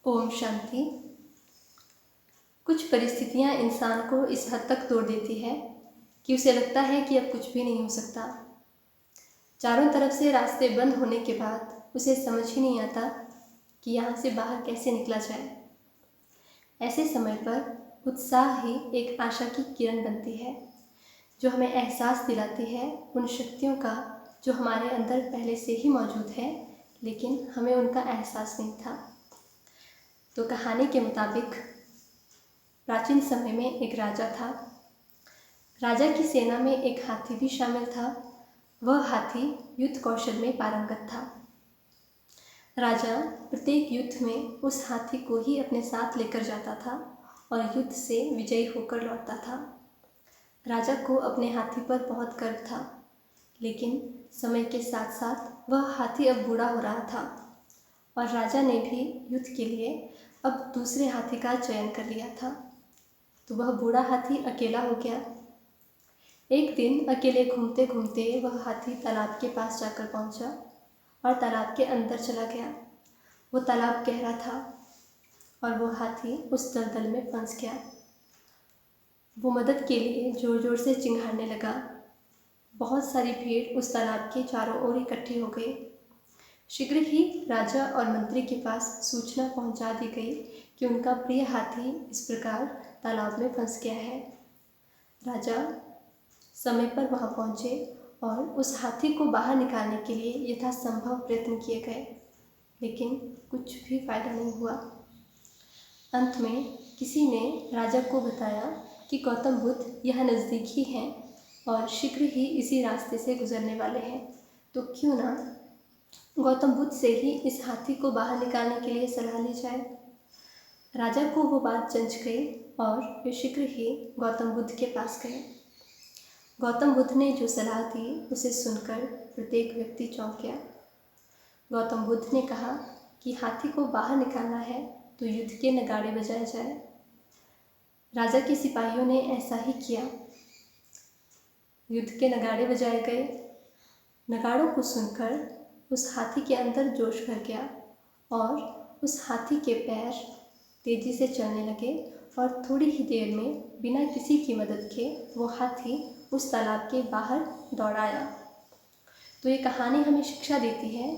ओम शांति। कुछ परिस्थितियाँ इंसान को इस हद तक तोड़ देती है कि उसे लगता है कि अब कुछ भी नहीं हो सकता। चारों तरफ से रास्ते बंद होने के बाद उसे समझ ही नहीं आता कि यहाँ से बाहर कैसे निकला जाए। ऐसे समय पर उत्साह ही एक आशा की किरण बनती है, जो हमें एहसास दिलाती है उन शक्तियों का जो हमारे अंदर पहले से ही मौजूद है, लेकिन हमें उनका एहसास नहीं था। तो कहानी के मुताबिक प्राचीन समय में एक राजा था। राजा की सेना में एक हाथी भी शामिल था। वह हाथी युद्ध कौशल में पारंगत था। राजा प्रत्येक युद्ध में उस हाथी को ही अपने साथ लेकर जाता था और युद्ध से विजयी होकर लौटता था। राजा को अपने हाथी पर बहुत गर्व था, लेकिन समय के साथ साथ वह हाथी अब बूढ़ा हो रहा था और राजा ने भी युद्ध के लिए अब दूसरे हाथी का चयन कर लिया था। तो वह बूढ़ा हाथी अकेला हो गया। एक दिन अकेले घूमते घूमते वह हाथी तालाब के पास जाकर पहुंचा और तालाब के अंदर चला गया। वो तालाब गहरा था और वो हाथी उस दलदल में फंस गया। वो मदद के लिए ज़ोर ज़ोर से चिंघाड़ने लगा। बहुत सारी भीड़ उस तालाब के चारों ओर इकट्ठी हो गई। शीघ्र ही राजा और मंत्री के पास सूचना पहुंचा दी गई कि उनका प्रिय हाथी इस प्रकार तालाब में फंस गया है। राजा समय पर वहां पहुंचे और उस हाथी को बाहर निकालने के लिए यथासंभव प्रयत्न किए गए, लेकिन कुछ भी फायदा नहीं हुआ। अंत में किसी ने राजा को बताया कि गौतम बुद्ध यहाँ नज़दीक ही हैं और शीघ्र ही इसी रास्ते से गुजरने वाले हैं, तो क्यों ना गौतम बुद्ध से ही इस हाथी को बाहर निकालने के लिए सलाह ली जाए। राजा को वो बात जंच गई और वे शीघ्र ही गौतम बुद्ध के पास गए। गौतम बुद्ध ने जो सलाह दी उसे सुनकर प्रत्येक व्यक्ति चौंक गया। गौतम बुद्ध ने कहा कि हाथी को बाहर निकालना है तो युद्ध के नगाड़े बजाए जाए। राजा के सिपाहियों ने ऐसा ही किया। युद्ध के नगाड़े बजाए गए। नगाड़ों को सुनकर उस हाथी के अंदर जोश भर गया और उस हाथी के पैर तेजी से चलने लगे और थोड़ी ही देर में बिना किसी की मदद के वो हाथी उस तालाब के बाहर दौड़ आया। तो ये कहानी हमें शिक्षा देती है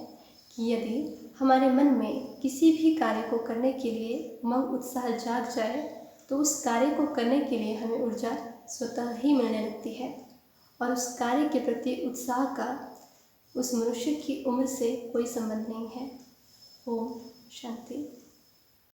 कि यदि हमारे मन में किसी भी कार्य को करने के लिए उमंग उत्साह जाग जाए तो उस कार्य को करने के लिए हमें ऊर्जा स्वतः ही मिलने लगती है और उस कार्य के प्रति उत्साह का उस मनुष्य की उम्र से कोई संबंध नहीं है। ओम शांति।